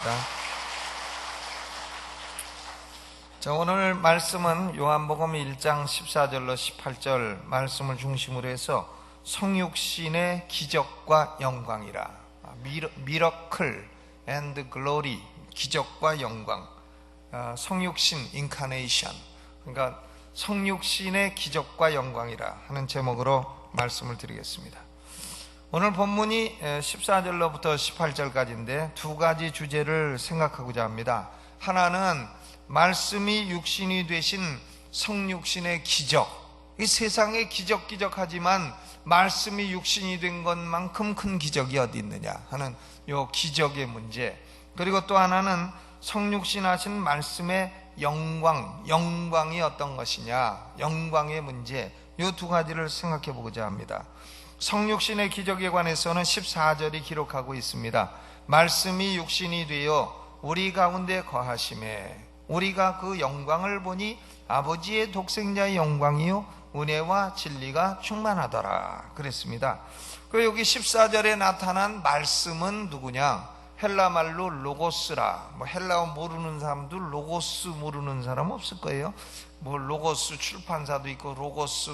하겠습니다. 자, 오늘 말씀은 요한복음 1장 14절로 18절 말씀을 중심으로 해서 성육신의 기적과 영광이라, 미러클 앤드 글로리, 기적과 영광, 성육신 인카네이션, 그러니까 성육신의 기적과 영광이라 하는 제목으로 말씀을 드리겠습니다. 오늘 본문이 14절로부터 18절까지인데 두 가지 주제를 생각하고자 합니다. 하나는 말씀이 육신이 되신 성육신의 기적, 이 세상에 기적하지만 말씀이 육신이 된 것만큼 큰 기적이 어디 있느냐 하는 요 기적의 문제, 그리고 또 하나는 성육신 하신 말씀의 영광이 어떤 것이냐, 영광의 문제, 요 두 가지를 생각해 보고자 합니다. 성육신의 기적에 관해서는 14절이 기록하고 있습니다. 말씀이 육신이 되어 우리 가운데 거하심에 우리가 그 영광을 보니 아버지의 독생자의 영광이요 은혜와 진리가 충만하더라 그랬습니다. 그 여기 14절에 나타난 말씀은 누구냐? 헬라 말로 로고스라. 헬라어 모르는 사람도 로고스 모르는 사람 없을 거예요. 로고스 출판사도 있고 로고스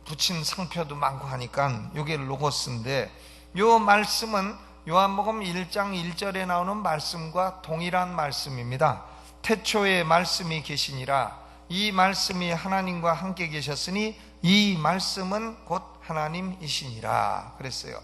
붙인 상표도 많고 하니까 이게 로고스인데, 요 말씀은 요한복음 1장 1절에 나오는 말씀과 동일한 말씀입니다. 태초에 말씀이 계시니라. 이 말씀이 하나님과 함께 계셨으니 이 말씀은 곧 하나님이시니라 그랬어요.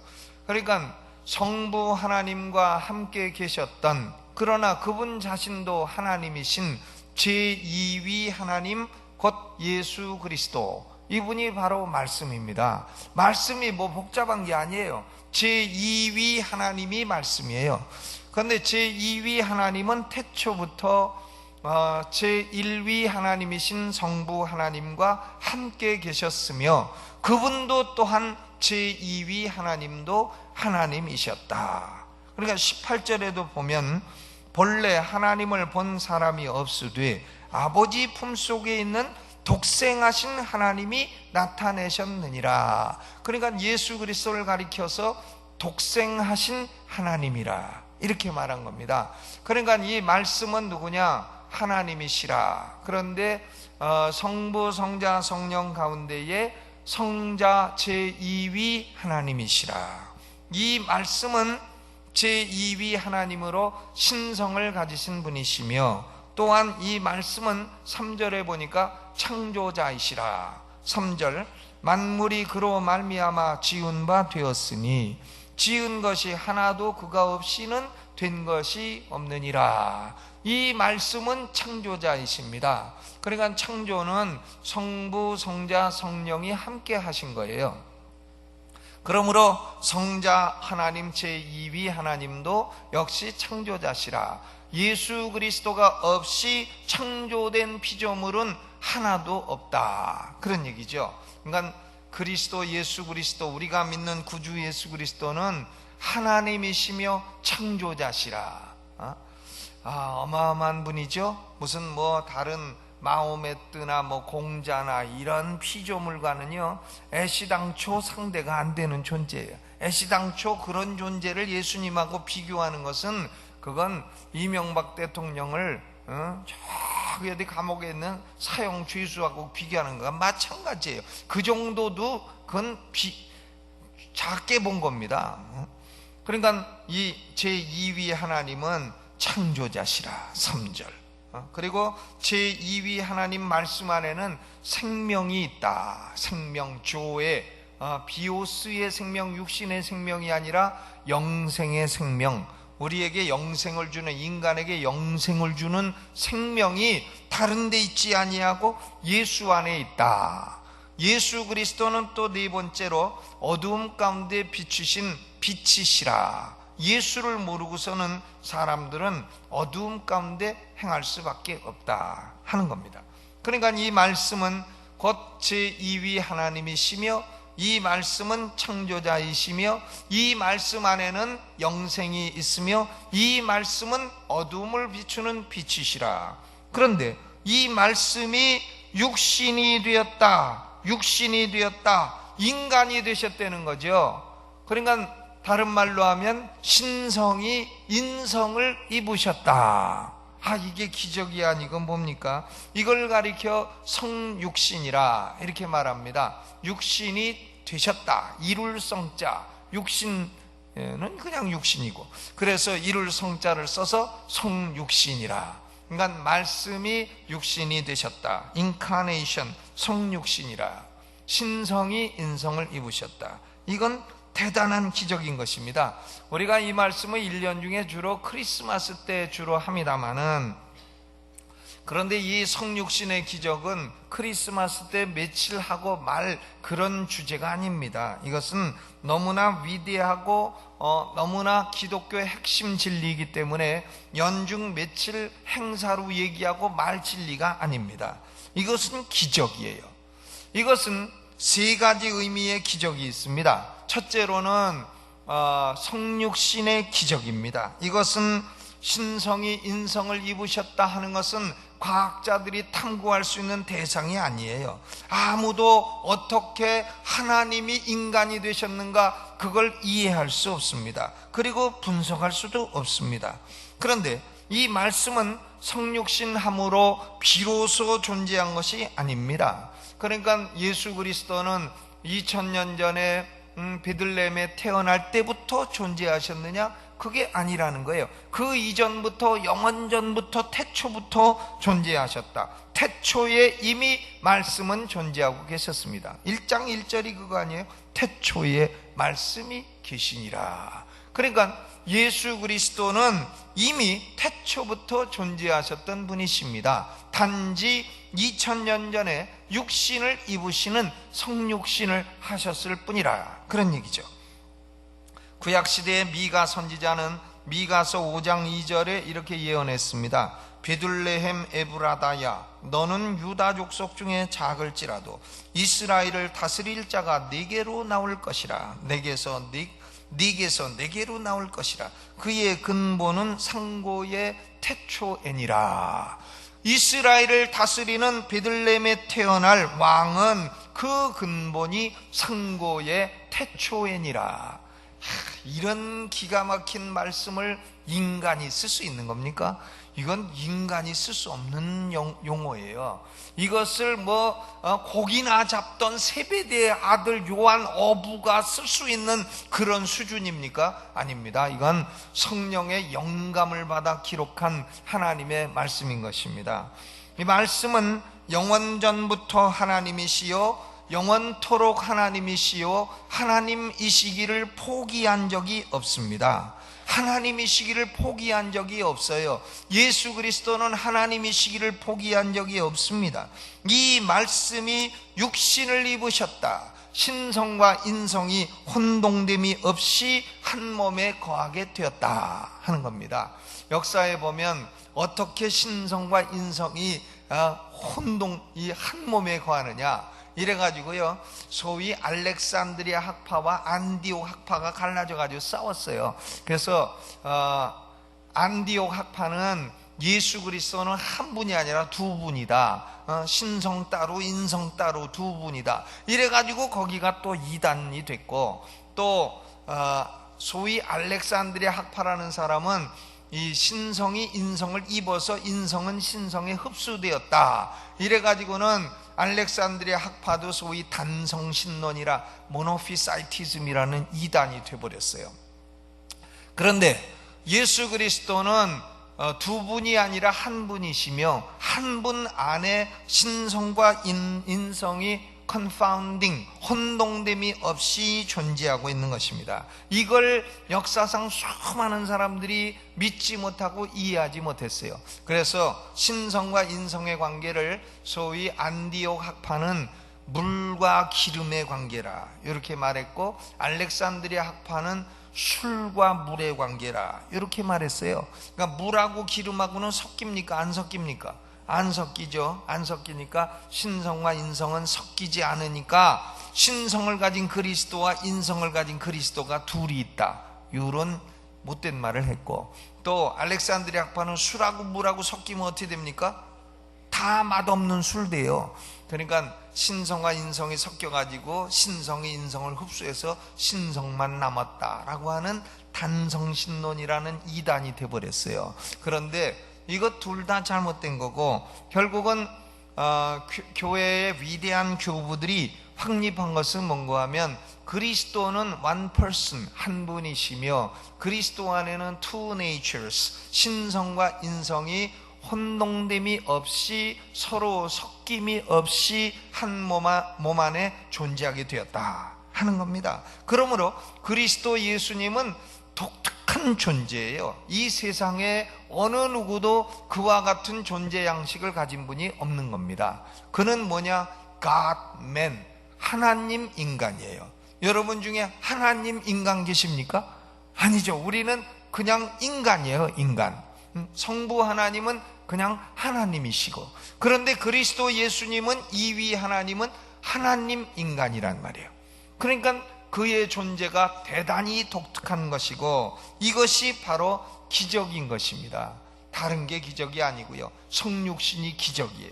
그러니까 성부 하나님과 함께 계셨던, 그러나 그분 자신도 하나님이신 제2위 하나님 곧 예수 그리스도, 이분이 바로 말씀입니다. 말씀이 복잡한 게 아니에요. 제2위 하나님이 말씀이에요. 그런데 제2위 하나님은 태초부터 제1위 하나님이신 성부 하나님과 함께 계셨으며, 그분도 또한 제2위 하나님도 하나님이셨다. 그러니까 18절에도 보면 본래 하나님을 본 사람이 없으되 아버지 품속에 있는 독생하신 하나님이 나타내셨느니라. 그러니까 예수 그리스도를 가리켜서 독생하신 하나님이라 이렇게 말한 겁니다. 그러니까 이 말씀은 누구냐? 하나님이시라. 그런데 성부 성자 성령 가운데에 성자 제2위 하나님이시라. 이 말씀은 제2위 하나님으로 신성을 가지신 분이시며, 또한 이 말씀은 3절에 보니까 창조자이시라. 3절, 만물이 그로 말미암아 지은 바 되었으니 지은 것이 하나도 그가 없이는 된 것이 없느니라. 이 말씀은 창조자이십니다. 그러니까 창조는 성부 성자 성령이 함께 하신 거예요. 그러므로 성자 하나님 제2위 하나님도 역시 창조자시라. 예수 그리스도가 없이 창조된 피조물은 하나도 없다, 그런 얘기죠. 그러니까 그리스도, 예수 그리스도, 우리가 믿는 구주 예수 그리스도는 하나님이시며 창조자시라. 어마어마한 분이죠. 무슨 다른 마호메트나 공자나 이런 피조물과는요 애시당초 상대가 안 되는 존재예요. 애시당초 그런 존재를 예수님하고 비교하는 것은, 그건 이명박 대통령을 저기 어디 감옥에 있는 사형 죄수하고 비교하는 거와 마찬가지예요. 그 정도도 그건 작게 본 겁니다. 그러니까 이 제2위 하나님은 창조자시라. 3절. 그리고 제2위 하나님 말씀 안에는 생명이 있다. 생명, 조의 비오스의 생명, 육신의 생명이 아니라 영생의 생명, 우리에게 영생을 주는, 인간에게 영생을 주는 생명이 다른 데 있지 아니하고 예수 안에 있다. 예수 그리스도는 또 네 번째로 어두움 가운데 비추신 빛이시라. 예수를 모르고서는 사람들은 어두움 가운데 행할 수밖에 없다 하는 겁니다. 그러니까 이 말씀은 곧 제2위 하나님이시며, 이 말씀은 창조자이시며, 이 말씀 안에는 영생이 있으며, 이 말씀은 어두움을 비추는 빛이시라. 그런데 이 말씀이 육신이 되었다, 인간이 되셨다는 거죠. 그러니까 다른 말로 하면 신성이 인성을 입으셨다. 이게 기적이 아니고 뭡니까? 이걸 가리켜 성육신이라 이렇게 말합니다. 육신이 되셨다. 이룰 성자, 육신은 그냥 육신이고, 그래서 이룰 성자를 써서 성육신이라. 그러니까 말씀이 육신이 되셨다. 인카네이션, 성육신이라. 신성이 인성을 입으셨다. 이건 대단한 기적인 것입니다. 우리가 이 말씀을 1년 중에 주로 크리스마스 때 주로 합니다마는, 그런데 이 성육신의 기적은 크리스마스 때 며칠 하고 말 그런 주제가 아닙니다. 이것은 너무나 위대하고 너무나 기독교의 핵심 진리이기 때문에 연중 며칠 행사로 얘기하고 말 진리가 아닙니다. 이것은 기적이에요. 이것은 세 가지 의미의 기적이 있습니다. 첫째로는 성육신의 기적입니다. 이것은 신성이 인성을 입으셨다 하는 것은 과학자들이 탐구할 수 있는 대상이 아니에요. 아무도 어떻게 하나님이 인간이 되셨는가 그걸 이해할 수 없습니다. 그리고 분석할 수도 없습니다. 그런데 이 말씀은 성육신함으로 비로소 존재한 것이 아닙니다. 그러니까 예수 그리스도는 2000년 전에 베들레헴에 태어날 때부터 존재하셨느냐? 그게 아니라는 거예요. 그 이전부터, 영원전부터, 태초부터 존재하셨다. 태초에 이미 말씀은 존재하고 계셨습니다. 1장 1절이 그거 아니에요? 태초에 말씀이 계시니라. 그러니까 예수 그리스도는 이미 태초부터 존재하셨던 분이십니다. 단지 2000년 전에 육신을 입으시는 성육신을 하셨을 뿐이라, 그런 얘기죠. 구약시대의 미가 선지자는 미가서 5장 2절에 이렇게 예언했습니다. 베들레헴 에브라다야, 너는 유다 족속 중에 작을지라도 이스라엘을 다스릴 자가 네게로 나올 것이라. 네게서 네게로 나올 것이라. 그의 근본은 상고의 태초에니라. 이스라엘을 다스리는 베들레헴에 태어날 왕은 그 근본이 상고의 태초에니라. 이런 기가 막힌 말씀을 인간이 쓸 수 있는 겁니까? 이건 인간이 쓸 수 없는 용어예요. 이것을 고기나 잡던 세베대의 아들 요한 어부가 쓸 수 있는 그런 수준입니까? 아닙니다. 이건 성령의 영감을 받아 기록한 하나님의 말씀인 것입니다. 이 말씀은 영원전부터 하나님이시요 영원토록 하나님이시요 하나님이시기를 포기한 적이 없습니다. 하나님이시기를 포기한 적이 없어요. 예수 그리스도는 하나님이시기를 포기한 적이 없습니다. 이 말씀이 육신을 입으셨다. 신성과 인성이 혼동됨이 없이 한 몸에 거하게 되었다 하는 겁니다. 역사에 보면 어떻게 신성과 인성이 이 한 몸에 거하느냐, 이래가지고요, 소위 알렉산드리아 학파와 안디옥 학파가 갈라져가지고 싸웠어요. 그래서 안디옥 학파는 예수 그리스도는 한 분이 아니라 두 분이다. 신성 따로 인성 따로 두 분이다. 이래가지고 거기가 또 이단이 됐고, 또 소위 알렉산드리아 학파라는 사람은 이 신성이 인성을 입어서 인성은 신성에 흡수되었다. 이래가지고는 알렉산드리아 학파도 소위 단성신론이라 모노피사이티즘이라는 이단이 되어버렸어요. 그런데 예수 그리스도는 두 분이 아니라 한 분이시며 한 분 안에 신성과 인성이 컨파운딩, 혼동됨이 없이 존재하고 있는 것입니다. 이걸 역사상 수많은 사람들이 믿지 못하고 이해하지 못했어요. 그래서 신성과 인성의 관계를 소위 안디옥 학파는 물과 기름의 관계라 이렇게 말했고, 알렉산드리아 학파는 술과 물의 관계라 이렇게 말했어요. 그러니까 물하고 기름하고는 섞입니까? 안 섞입니까? 안 섞이죠. 안 섞이니까 신성과 인성은 섞이지 않으니까 신성을 가진 그리스도와 인성을 가진 그리스도가 둘이 있다, 이런 못된 말을 했고, 또 알렉산드리아 학파는 술하고 물하고 섞이면 어떻게 됩니까? 다 맛없는 술돼요. 그러니까 신성과 인성이 섞여가지고 신성이 인성을 흡수해서 신성만 남았다라고 하는 단성신론이라는 이단이 돼버렸어요. 그런데 이거 둘 다 잘못된 거고, 결국은 교회의 위대한 교부들이 확립한 것은 뭔가 하면, 그리스도는 one person, 한 분이시며 그리스도 안에는 two natures, 신성과 인성이 혼동됨이 없이 서로 섞임이 없이 한 몸 안에 존재하게 되었다 하는 겁니다. 그러므로 그리스도 예수님은 독특한 존재예요. 이 세상에 어느 누구도 그와 같은 존재 양식을 가진 분이 없는 겁니다. 그는 뭐냐? God man, 하나님 인간이에요. 여러분 중에 하나님 인간 계십니까? 아니죠. 우리는 그냥 인간이에요. 인간. 성부 하나님은 그냥 하나님이시고, 그런데 그리스도 예수님은 이위 하나님은 하나님 인간이란 말이에요. 그러니까 그의 존재가 대단히 독특한 것이고, 이것이 바로 기적인 것입니다. 다른 게 기적이 아니고요, 성육신이 기적이에요.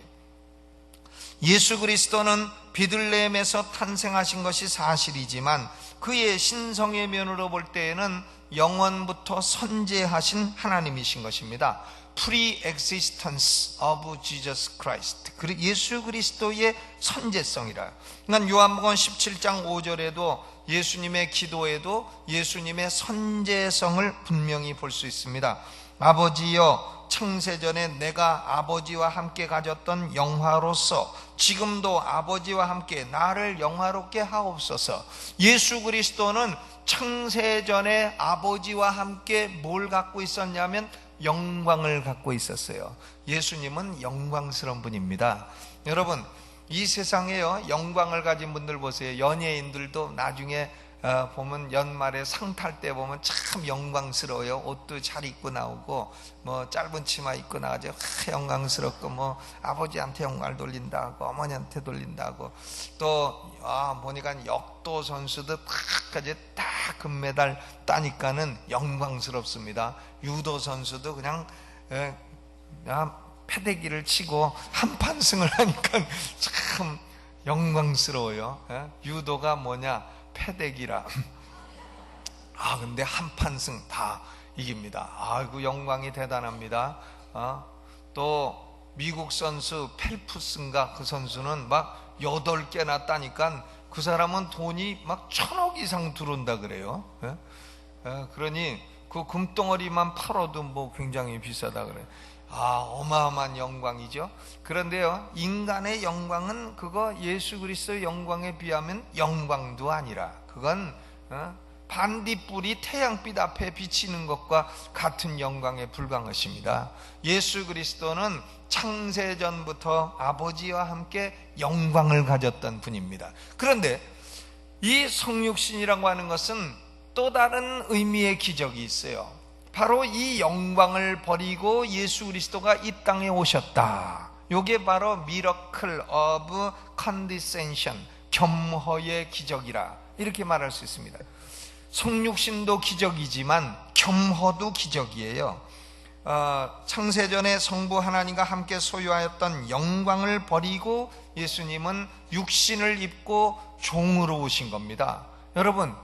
예수 그리스도는 베들레헴에서 탄생하신 것이 사실이지만 그의 신성의 면으로 볼 때에는 영원부터 선재하신 하나님이신 것입니다. Pre-existence of Jesus Christ, 예수 그리스도의 선재성이라. 그러니까 요한복음 17장 5절에도 예수님의 기도에도 예수님의 선재성을 분명히 볼 수 있습니다. 아버지여, 창세전에 내가 아버지와 함께 가졌던 영화로서 지금도 아버지와 함께 나를 영화롭게 하옵소서. 예수 그리스도는 창세전에 아버지와 함께 뭘 갖고 있었냐면 영광을 갖고 있었어요. 예수님은 영광스러운 분입니다. 여러분, 이 세상에요, 영광을 가진 분들 보세요. 연예인들도 나중에 보면 연말에 상 탈 때 보면 참 영광스러워요. 옷도 잘 입고 나오고 뭐 짧은 치마 입고 나가죠. 영광스럽고 뭐 아버지한테 영광을 돌린다고, 어머니한테 돌린다고. 또 보니까 역도 선수도 다 금메달 따니까는 영광스럽습니다. 유도 선수도 그냥 패대기를 치고 한판승을 하니까 참 영광스러워요. 유도가 뭐냐? 패대기라. 근데 한판승 다 이깁니다. 아이고, 영광이 대단합니다. 또 미국 선수 펠프스인가, 그 선수는 막 8개나 따니까 그 사람은 돈이 막 1,000억 이상 들어온다 그래요. 그러니 그 금덩어리만 팔아도 뭐 굉장히 비싸다 그래요. 어마어마한 영광이죠. 그런데요, 인간의 영광은 그거 예수 그리스도의 영광에 비하면 영광도 아니라, 그건 반딧불이 태양빛 앞에 비치는 것과 같은 영광에 불과한 것입니다. 예수 그리스도는 창세전부터 아버지와 함께 영광을 가졌던 분입니다. 그런데 이 성육신이라고 하는 것은 또 다른 의미의 기적이 있어요. 바로 이 영광을 버리고 예수 그리스도가 이 땅에 오셨다. 이게 바로 Miracle of Condescension, 겸허의 기적이라 이렇게 말할 수 있습니다. 성육신도 기적이지만 겸허도 기적이에요. 창세전에 성부 하나님과 함께 소유하였던 영광을 버리고 예수님은 육신을 입고 종으로 오신 겁니다. 여러분,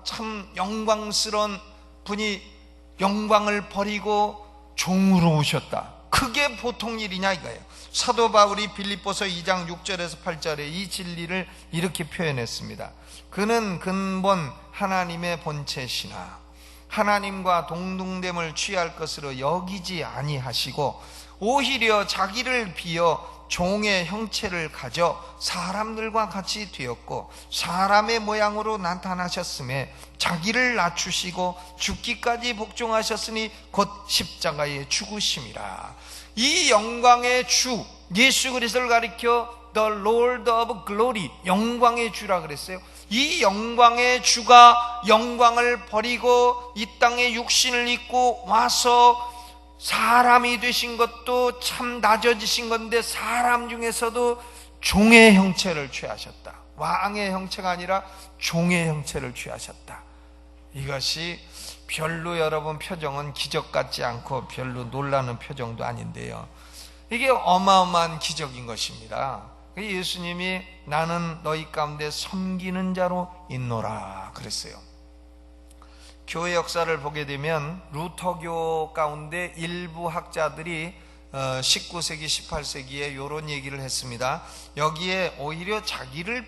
참 영광스러운 분이 영광을 버리고 종으로 오셨다. 그게 보통 일이냐 이거예요. 사도 바울이 빌립보서 2장 6절에서 8절에 이 진리를 이렇게 표현했습니다. 그는 근본 하나님의 본체시나 하나님과 동등됨을 취할 것으로 여기지 아니하시고 오히려 자기를 비어 종의 형체를 가져 사람들과 같이 되었고 사람의 모양으로 나타나셨음에 자기를 낮추시고 죽기까지 복종하셨으니 곧 십자가에 죽으심이라. 이 영광의 주 예수 그리스도를 가리켜 The Lord of Glory, 영광의 주라 그랬어요. 이 영광의 주가 영광을 버리고 이 땅에 육신을 입고 와서 사람이 되신 것도 참 낮아지신 건데 사람 중에서도 종의 형체를 취하셨다. 왕의 형체가 아니라 종의 형체를 취하셨다. 이것이 별로 여러분 표정은 기적 같지 않고 별로 놀라는 표정도 아닌데요, 이게 어마어마한 기적인 것입니다. 예수님이 나는 너희 가운데 섬기는 자로 있노라 그랬어요. 교회 역사를 보게 되면 루터교 가운데 일부 학자들이 19세기, 18세기에 이런 얘기를 했습니다. 여기에 오히려 자기를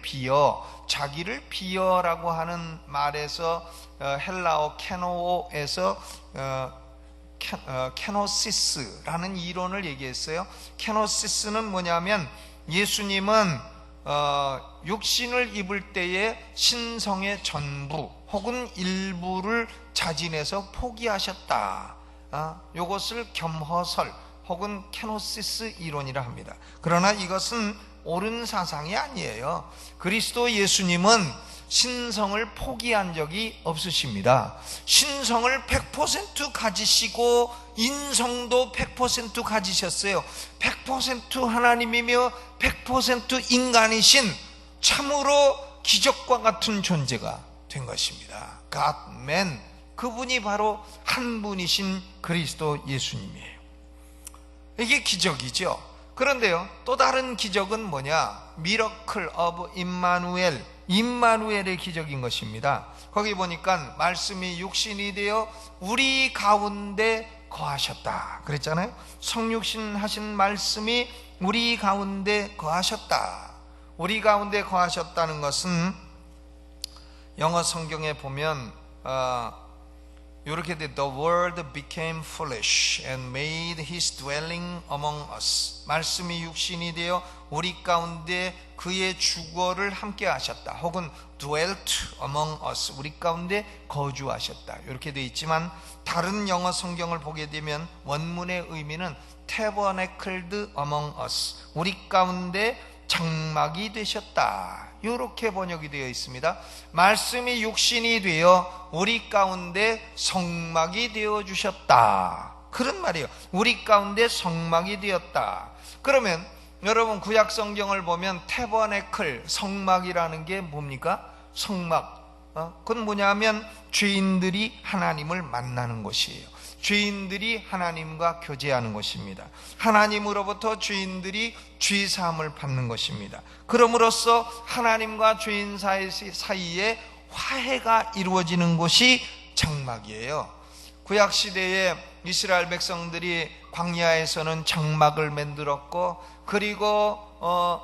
비어라고 하는 말에서 헬라어 케노에서 케노시스라는 이론을 얘기했어요. 케노시스는 뭐냐면 예수님은 육신을 입을 때에 신성의 전부 혹은 일부를 자진해서 포기하셨다. 이것을 겸허설 혹은 케노시스 이론이라 합니다. 그러나 이것은 옳은 사상이 아니에요. 그리스도 예수님은 신성을 포기한 적이 없으십니다. 신성을 100% 가지시고 인성도 100% 가지셨어요. 100% 하나님이며 100% 인간이신 참으로 기적과 같은 존재가 된 것입니다. God man, 그분이 바로 한 분이신 그리스도 예수님이에요. 이게 기적이죠. 그런데요, 또 다른 기적은 뭐냐? Miracle of Immanuel, 임마누엘의 기적인 것입니다. 거기 보니까 말씀이 육신이 되어 우리 가운데 거하셨다 그랬잖아요. 성육신 하신 말씀이 우리 가운데 거하셨다. 우리 가운데 거하셨다는 것은 영어 성경에 보면 이렇게 돼, The word became flesh and made his dwelling among us. 말씀이 육신이 되어 우리 가운데 그의 주거를 함께 하셨다. 혹은 dwelt among us, 우리 가운데 거주하셨다. 이렇게 되어 있지만 다른 영어 성경을 보게 되면 원문의 의미는 tabernacled among us, 우리 가운데 장막이 되셨다. 이렇게 번역이 되어 있습니다. 말씀이 육신이 되어 우리 가운데 성막이 되어 주셨다. 그런 말이에요. 우리 가운데 성막이 되었다. 그러면 여러분 구약 성경을 보면 태버네클, 성막이라는 게 뭡니까? 성막. 그건 뭐냐면 죄인들이 하나님을 만나는 곳이에요. 죄인들이 하나님과 교제하는 것입니다. 하나님으로부터 죄인들이 죄 사함을 받는 것입니다. 그럼으로써 하나님과 죄인 사이에 화해가 이루어지는 곳이 장막이에요. 구약시대에 이스라엘 백성들이 광야에서는 장막을 만들었고, 그리고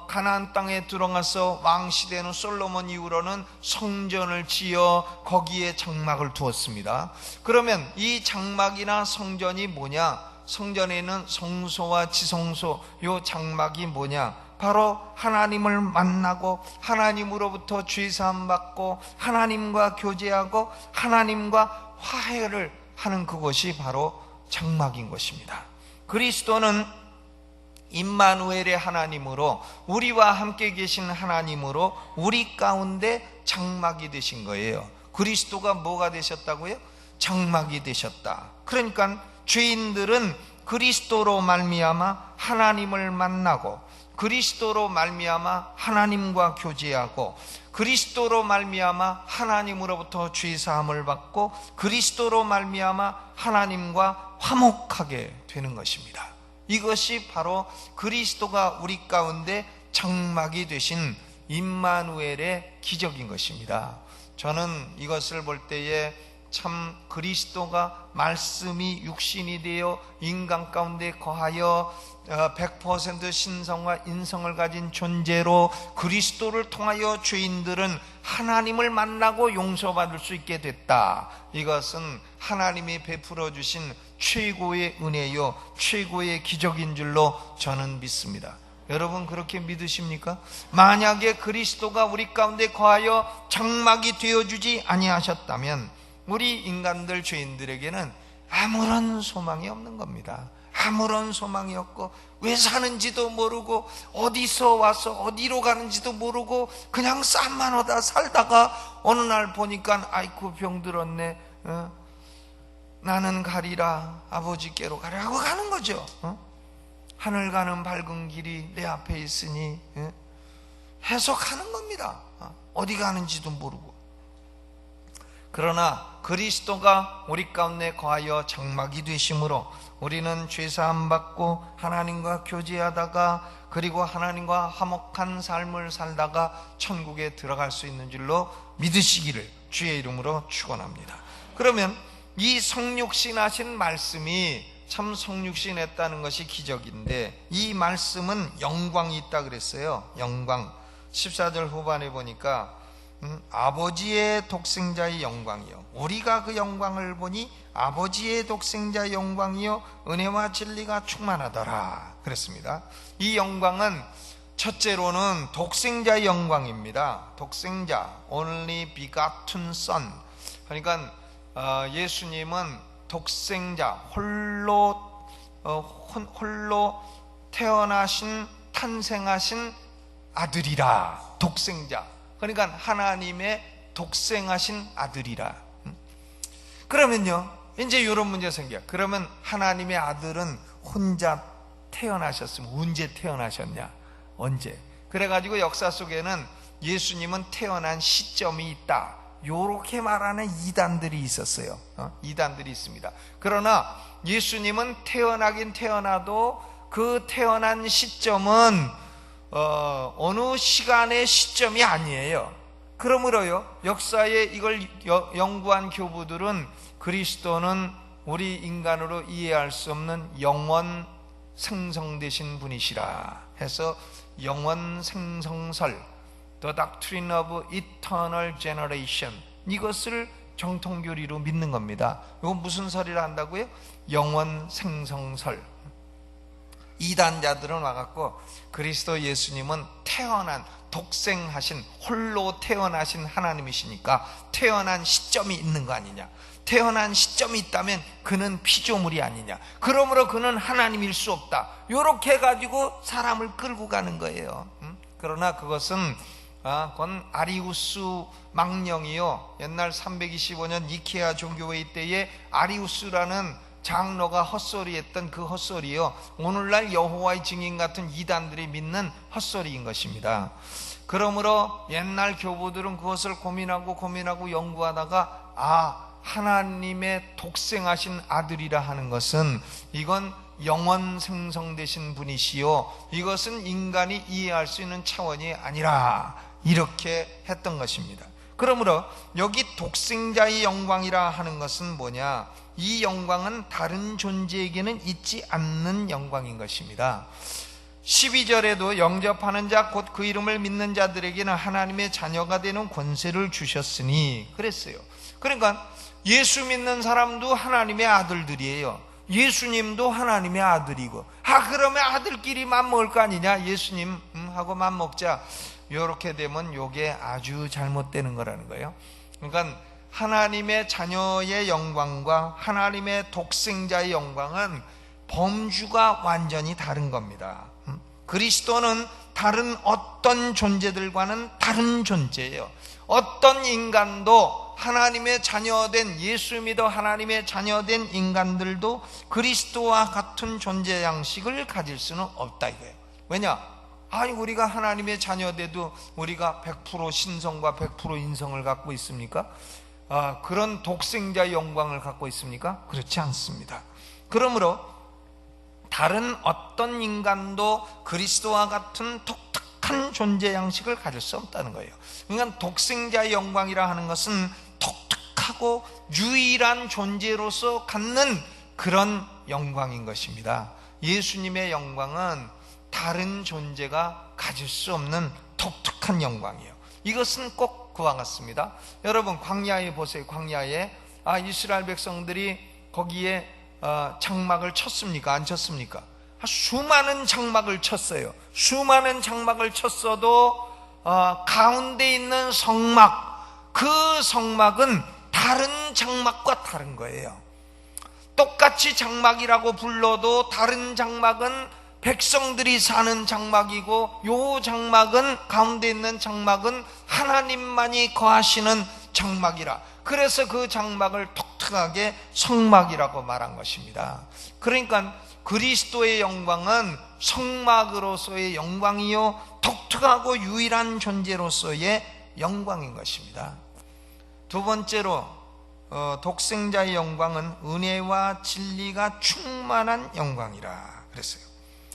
가나안 땅에 들어가서 왕시대는 솔로몬 이후로는 성전을 지어 거기에 장막을 두었습니다. 그러면 이 장막이나 성전이 뭐냐? 성전에는 성소와 지성소, 이 장막이 뭐냐? 바로 하나님을 만나고 하나님으로부터 죄사함 받고 하나님과 교제하고 하나님과 화해를 하는 그것이 바로 장막인 것입니다. 그리스도는 임마누엘의 하나님으로, 우리와 함께 계신 하나님으로 우리 가운데 장막이 되신 거예요. 그리스도가 뭐가 되셨다고요? 장막이 되셨다. 그러니까 죄인들은 그리스도로 말미암아 하나님을 만나고, 그리스도로 말미암아 하나님과 교제하고, 그리스도로 말미암아 하나님으로부터 죄 사함을 받고, 그리스도로 말미암아 하나님과 화목하게 되는 것입니다. 이것이 바로 그리스도가 우리 가운데 장막이 되신 임마누엘의 기적인 것입니다. 저는 이것을 볼 때에 참 그리스도가 말씀이 육신이 되어 인간 가운데 거하여 100% 신성과 인성을 가진 존재로 그리스도를 통하여 죄인들은 하나님을 만나고 용서받을 수 있게 됐다. 이것은 하나님이 베풀어 주신 최고의 은혜요, 최고의 기적인 줄로 저는 믿습니다. 여러분 그렇게 믿으십니까? 만약에 그리스도가 우리 가운데 거하여 장막이 되어주지 아니하셨다면 우리 인간들 죄인들에게는 아무런 소망이 없는 겁니다. 아무런 소망이 없고, 왜 사는지도 모르고, 어디서 와서 어디로 가는지도 모르고, 그냥 쌈만 얻어 살다가 어느 날 보니까 아이고 병들었네, 나는 가리라, 아버지께로 가라 하고 가는 거죠. 하늘 가는 밝은 길이 내 앞에 있으니 해석하는 겁니다. 어디 가는지도 모르고. 그러나 그리스도가 우리 가운데 거하여 장막이 되심으로 우리는 죄사함 받고 하나님과 교제하다가 그리고 하나님과 화목한 삶을 살다가 천국에 들어갈 수 있는 줄로 믿으시기를 주의 이름으로 축원합니다. 그러면 이 성육신하신 말씀이 참 성육신했다는 것이 기적인데, 이 말씀은 영광이 있다 그랬어요. 영광. 14절 후반에 보니까 아버지의 독생자의 영광이요, 우리가 그 영광을 보니 아버지의 독생자의 영광이요 은혜와 진리가 충만하더라 그랬습니다. 이 영광은 첫째로는 독생자의 영광입니다. 독생자, only begotten son. 그러니까 예수님은 독생자, 홀로 태어나신, 탄생하신 아들이라. 독생자, 그러니까 하나님의 독생하신 아들이라. 그러면요, 이제 이런 문제 생겨요. 그러면 하나님의 아들은 혼자 태어나셨으면 언제 태어나셨냐? 언제? 그래가지고 역사 속에는 예수님은 태어난 시점이 있다, 요렇게 말하는 이단들이 있었어요. 이단들이 있습니다. 그러나 예수님은 태어나긴 태어나도 그 태어난 시점은 어느 시간의 시점이 아니에요. 그러므로요, 역사에 이걸 연구한 교부들은 그리스도는 우리 인간으로 이해할 수 없는 영원 생성되신 분이시라 해서 영원 생성설, The Doctrine of Eternal Generation, 이것을 정통교리로 믿는 겁니다. 이건 무슨 설이라 한다고요? 영원 생성설. 이단자들은 와갖고 그리스도 예수님은 태어난, 독생하신, 홀로 태어나신 하나님이시니까 태어난 시점이 있는 거 아니냐, 태어난 시점이 있다면 그는 피조물이 아니냐, 그러므로 그는 하나님일 수 없다, 요렇게 해가지고 사람을 끌고 가는 거예요. 그러나 그것은 그건 아리우스 망령이요, 옛날 325년 니케아 종교회의 때에 아리우스라는 장로가 헛소리했던 그 헛소리요, 오늘날 여호와의 증인 같은 이단들이 믿는 헛소리인 것입니다. 그러므로 옛날 교부들은 그것을 고민하고 연구하다가 하나님의 독생하신 아들이라 하는 것은 이건 영원 생성되신 분이시요, 이것은 인간이 이해할 수 있는 차원이 아니라, 이렇게 했던 것입니다. 그러므로 여기 독생자의 영광이라 하는 것은 뭐냐, 이 영광은 다른 존재에게는 있지 않는 영광인 것입니다. 12절에도 영접하는 자 곧 그 이름을 믿는 자들에게는 하나님의 자녀가 되는 권세를 주셨으니 그랬어요. 그러니까 예수 믿는 사람도 하나님의 아들들이에요. 예수님도 하나님의 아들이고, 그러면 아들끼리 맘먹을 거 아니냐, 예수님 하고 맘먹자, 이렇게 되면 이게 아주 잘못되는 거라는 거예요. 그러니까 하나님의 자녀의 영광과 하나님의 독생자의 영광은 범주가 완전히 다른 겁니다. 그리스도는 다른 어떤 존재들과는 다른 존재예요. 어떤 인간도 하나님의 자녀된, 예수 믿어 하나님의 자녀된 인간들도 그리스도와 같은 존재 양식을 가질 수는 없다 이거예요. 왜냐? 우리가 하나님의 자녀돼도 우리가 100% 신성과 100% 인성을 갖고 있습니까? 그런 독생자의 영광을 갖고 있습니까? 그렇지 않습니다. 그러므로 다른 어떤 인간도 그리스도와 같은 독특한 존재 양식을 가질 수 없다는 거예요. 그러니까 독생자의 영광이라 하는 것은 독특하고 유일한 존재로서 갖는 그런 영광인 것입니다. 예수님의 영광은 다른 존재가 가질 수 없는 독특한 영광이에요. 이것은 꼭 그와 같습니다. 여러분 광야에 보세요. 광야에 이스라엘 백성들이 거기에 장막을 쳤습니까? 안 쳤습니까? 수많은 장막을 쳤어요. 수많은 장막을 쳤어도 가운데 있는 성막, 그 성막은 다른 장막과 다른 거예요. 똑같이 장막이라고 불러도 다른 장막은 백성들이 사는 장막이고, 요 장막은, 가운데 있는 장막은 하나님만이 거하시는 장막이라, 그래서 그 장막을 독특하게 성막이라고 말한 것입니다. 그러니까 그리스도의 영광은 성막으로서의 영광이요, 독특하고 유일한 존재로서의 영광인 것입니다. 두 번째로 독생자의 영광은 은혜와 진리가 충만한 영광이라 그랬어요.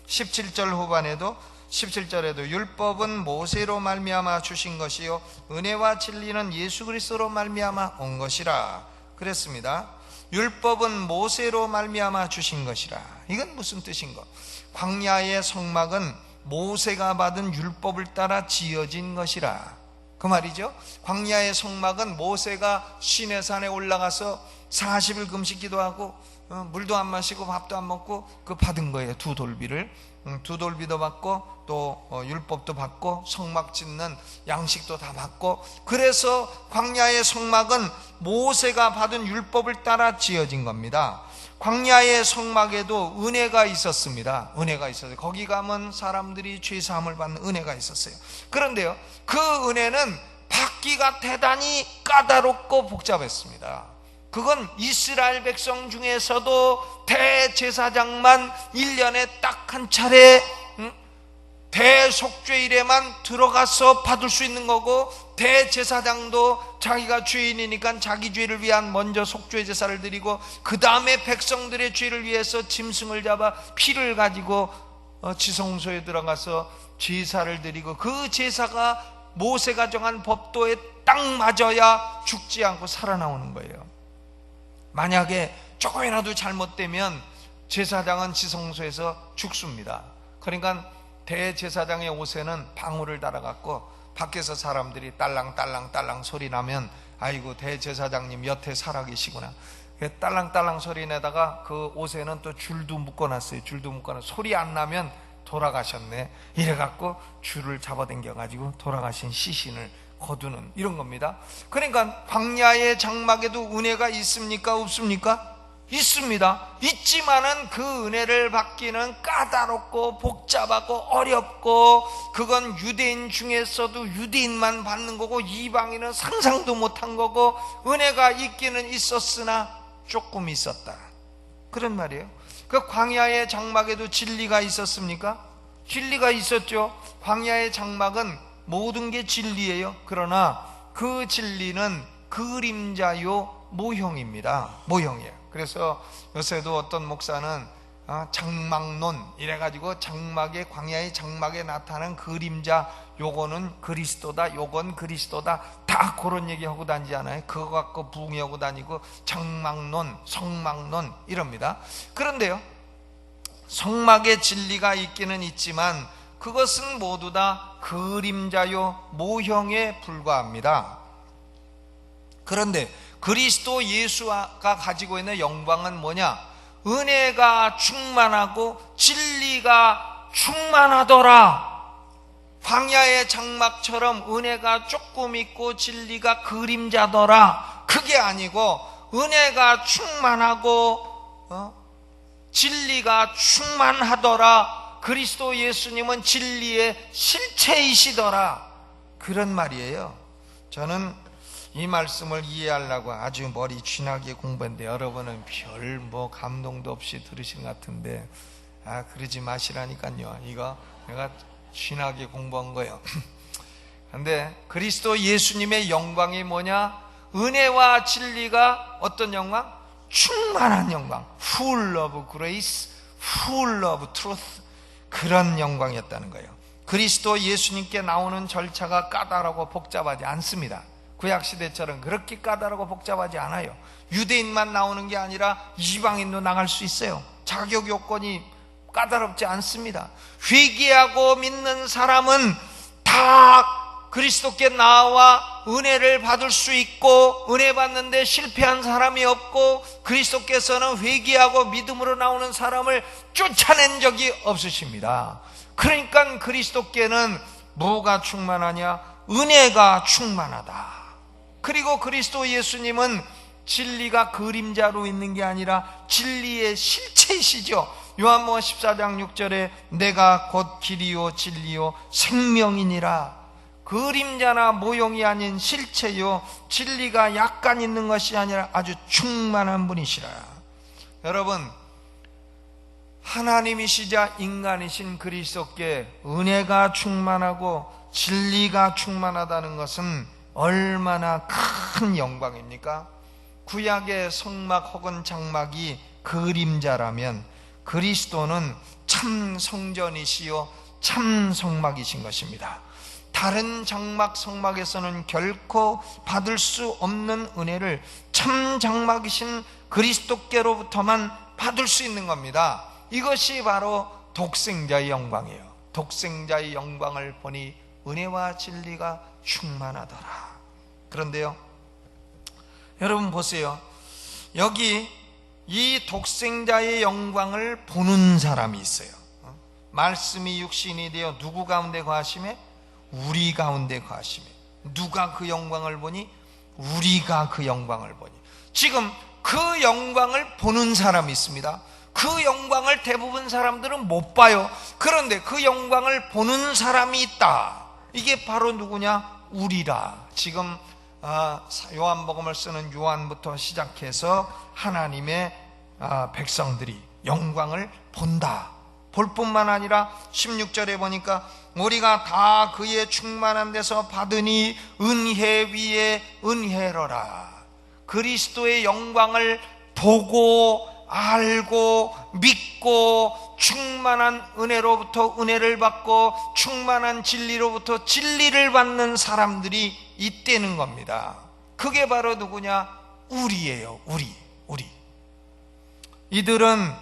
17절 후반에도 17절에도 율법은 모세로 말미암아 주신 것이요 은혜와 진리는 예수 그리스도로 말미암아 온 것이라 그랬습니다. 율법은 모세로 말미암아 주신 것이라. 이건 무슨 뜻인가? 광야의 성막은 모세가 받은 율법을 따라 지어진 것이라 그 말이죠. 광야의 성막은 모세가 시내산에 올라가서 40일 금식 기도하고 물도 안 마시고 밥도 안 먹고 그 받은 거예요. 두 돌비를. 두 돌비도 받고 또 율법도 받고 성막 짓는 양식도 다 받고, 그래서 광야의 성막은 모세가 받은 율법을 따라 지어진 겁니다. 광야의 성막에도 은혜가 있었습니다. 은혜가 있었어요. 거기 가면 사람들이 죄 사함을 받는 은혜가 있었어요. 그런데요, 그 은혜는 받기가 대단히 까다롭고 복잡했습니다. 그건 이스라엘 백성 중에서도 대제사장만 1년에 딱 한 차례 대속죄일에만 들어가서 받을 수 있는 거고, 대제사장도 자기가 죄인이니까 자기 죄를 위한 먼저 속죄 제사를 드리고 그 다음에 백성들의 죄를 위해서 짐승을 잡아 피를 가지고 지성소에 들어가서 제사를 드리고, 그 제사가 모세가 정한 법도에 딱 맞아야 죽지 않고 살아나오는 거예요. 만약에 조금이라도 잘못되면 제사장은 지성소에서 죽습니다. 그러니까 대제사장의 옷에는 방울을 달아갖고 밖에서 사람들이 딸랑딸랑 소리 나면 아이고 대제사장님 여태 살아계시구나, 딸랑딸랑 소리 내다가 그 옷에는 또 줄도 묶어놨어요. 줄도 묶어놔 소리 안 나면 돌아가셨네 이래갖고 줄을 잡아당겨가지고 돌아가신 시신을 거두는 이런 겁니다. 그러니까 광야의 장막에도 은혜가 있습니까? 없습니까? 있습니다. 있지만은 그 은혜를 받기는 까다롭고 복잡하고 어렵고, 그건 유대인 중에서도 유대인만 받는 거고 이방인은 상상도 못한 거고, 은혜가 있기는 있었으나 조금 있었다 그런 말이에요. 그 광야의 장막에도 진리가 있었습니까? 진리가 있었죠. 광야의 장막은 모든 게 진리예요. 그러나 그 진리는 그림자요 모형입니다. 모형이에요. 그래서 요새도 어떤 목사는 장막론 이래가지고 장막에, 광야의 장막에 나타난 그림자, 요거는 그리스도다, 요건 그리스도다, 다 그런 얘기하고 다니지 않아요? 그거 갖고 부흥하고 다니고 장막론, 성막론 이럽니다. 그런데요, 성막의 진리가 있기는 있지만 그것은 모두 다 그림자요 모형에 불과합니다. 그런데 그리스도 예수가 가지고 있는 영광은 뭐냐? 은혜가 충만하고 진리가 충만하더라. 광야의 장막처럼 은혜가 조금 있고 진리가 그림자더라. 그게 아니고 은혜가 충만하고 진리가 충만하더라. 그리스도 예수님은 진리의 실체이시더라. 그런 말이에요. 저는 이 말씀을 이해하려고 아주 머리 쥐나게 공부했는데 여러분은 별 감동도 없이 들으신 것 같은데, 그러지 마시라니까요. 이거 내가 쥐나게 공부한 거예요. 근데 그리스도 예수님의 영광이 뭐냐? 은혜와 진리가 어떤 영광? 충만한 영광, full of grace, full of truth, 그런 영광이었다는 거예요. 그리스도 예수님께 나오는 절차가 까다롭고 복잡하지 않습니다. 구약시대처럼 그렇게 까다롭고 복잡하지 않아요. 유대인만 나오는 게 아니라 이방인도 나갈 수 있어요. 자격 요건이 까다롭지 않습니다. 회개하고 믿는 사람은 다 그리스도께 나와 은혜를 받을 수 있고, 은혜 받는데 실패한 사람이 없고, 그리스도께서는 회개하고 믿음으로 나오는 사람을 쫓아낸 적이 없으십니다. 그러니까 그리스도께는 뭐가 충만하냐? 은혜가 충만하다. 그리고 그리스도 예수님은 진리가 그림자로 있는 게 아니라 진리의 실체이시죠. 요한복음 14장 6절에 내가 곧 길이요 진리요 생명이니라. 그림자나 모형이 아닌 실체요, 진리가 약간 있는 것이 아니라 아주 충만한 분이시라. 여러분, 하나님이시자 인간이신 그리스도께 은혜가 충만하고 진리가 충만하다는 것은 얼마나 큰 영광입니까? 구약의 성막 혹은 장막이 그림자라면 그리스도는 참 성전이시요 참 성막이신 것입니다. 다른 장막 성막에서는 결코 받을 수 없는 은혜를 참 장막이신 그리스도께로부터만 받을 수 있는 겁니다. 이것이 바로 독생자의 영광이에요. 독생자의 영광을 보니 은혜와 진리가 충만하더라. 그런데요, 여러분 보세요. 여기 이 독생자의 영광을 보는 사람이 있어요. 말씀이 육신이 되어 누구 가운데 거하시매? 우리 가운데 거하시매. 누가 그 영광을 보니? 우리가 그 영광을 보니. 지금 그 영광을 보는 사람이 있습니다. 그 영광을 대부분 사람들은 못 봐요. 그런데 그 영광을 보는 사람이 있다. 이게 바로 누구냐? 우리라. 지금 요한복음을 쓰는 요한부터 시작해서 하나님의 백성들이 영광을 본다. 볼 뿐만 아니라 16절에 보니까 우리가 다 그의 충만한 데서 받으니 은혜 위에 은혜로라. 그리스도의 영광을 보고 알고 믿고 충만한 은혜로부터 은혜를 받고 충만한 진리로부터 진리를 받는 사람들이 있다는 겁니다. 그게 바로 누구냐? 우리예요. 우리. 이들은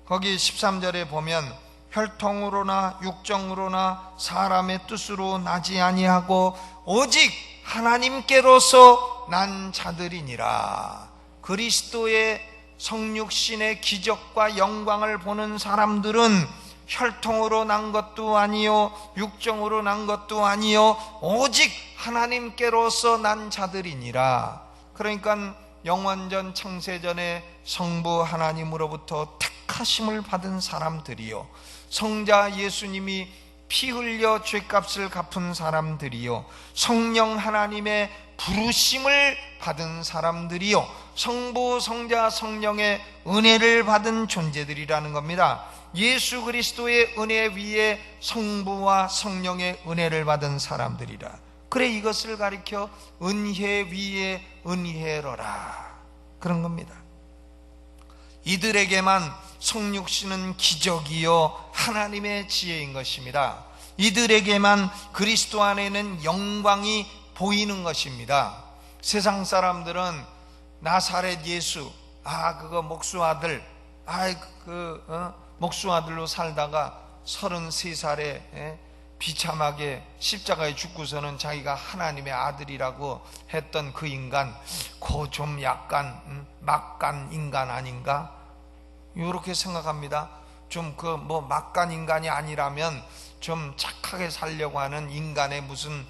거기 13절에 보면 혈통으로나 육정으로나 사람의 뜻으로 나지 아니하고 오직 하나님께로서 난 자들이니라. 그리스도의 성육신의 기적과 영광을 보는 사람들은 혈통으로 난 것도 아니요 육정으로 난 것도 아니요 오직 하나님께로서 난 자들이니라. 그러니까 영원전 창세전에 성부 하나님으로부터 택하심을 받은 사람들이요, 성자 예수님이 피 흘려 죄값을 갚은 사람들이요, 성령 하나님의 부르심을 받은 사람들이요, 성부 성자 성령의 은혜를 받은 존재들이라는 겁니다. 예수 그리스도의 은혜 위에 성부와 성령의 은혜를 받은 사람들이라. 그래, 이것을 가리켜 은혜 위에 은혜로라 그런 겁니다. 이들에게만 성육신은 기적이요 하나님의 지혜인 것입니다. 이들에게만 그리스도 안에는 영광이 보이는 것입니다. 세상 사람들은 나사렛 예수, 그거 목수아들, 목수아들로 살다가 33살에 비참하게 십자가에 죽고서는 자기가 하나님의 아들이라고 했던 그 인간, 그 좀 약간 막간 인간 아닌가? 이렇게 생각합니다. 좀 막간 인간이 아니라면 좀 착하게 살려고 하는 인간의 무슨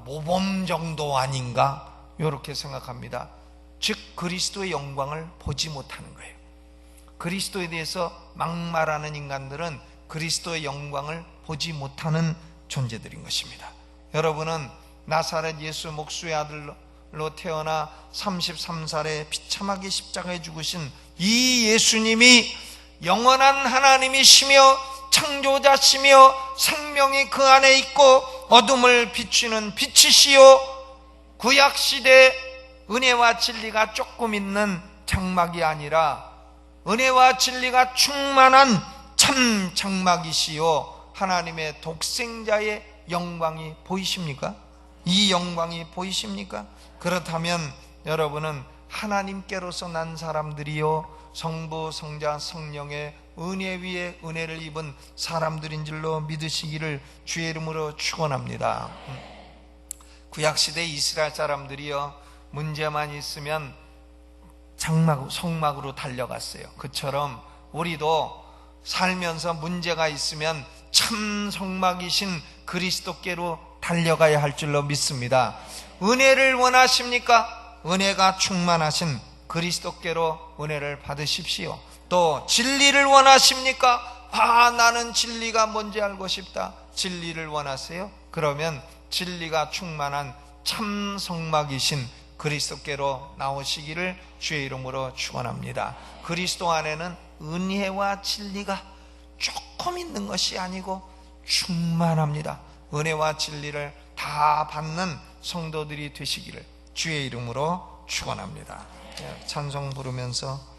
모범 정도 아닌가? 이렇게 생각합니다. 즉 그리스도의 영광을 보지 못하는 거예요. 그리스도에 대해서 막말하는 인간들은 그리스도의 영광을 보지 못하는 존재들인 것입니다. 여러분은 나사렛 예수 목수의 아들로 태어나 33살에 비참하게 십자가에 죽으신 이 예수님이 영원한 하나님이시며 창조자시며 생명이 그 안에 있고 어둠을 비추는 빛이시요 구약시대 은혜와 진리가 조금 있는 장막이 아니라 은혜와 진리가 충만한 참 장막이시요 하나님의 독생자의 영광이 보이십니까? 이 영광이 보이십니까? 그렇다면 여러분은 하나님께로서 난 사람들이요 성부 성자 성령의 은혜 위에 은혜를 입은 사람들인 줄로 믿으시기를 주의 이름으로 축원합니다. 구약시대 이스라엘 사람들이요 문제만 있으면 성막으로 달려갔어요. 그처럼 우리도 살면서 문제가 있으면 참 성막이신 그리스도께로 달려가야 할 줄로 믿습니다. 은혜를 원하십니까? 은혜가 충만하신 그리스도께로 은혜를 받으십시오. 또 진리를 원하십니까? 나는 진리가 뭔지 알고 싶다. 진리를 원하세요? 그러면 진리가 충만한 참 성막이신 그리스도께로 나오시기를 주의 이름으로 축원합니다. 그리스도 안에는 은혜와 진리가 조금 있는 것이 아니고 충만합니다. 은혜와 진리를 다 받는 성도들이 되시기를 주의 이름으로 축원합니다. 찬송 부르면서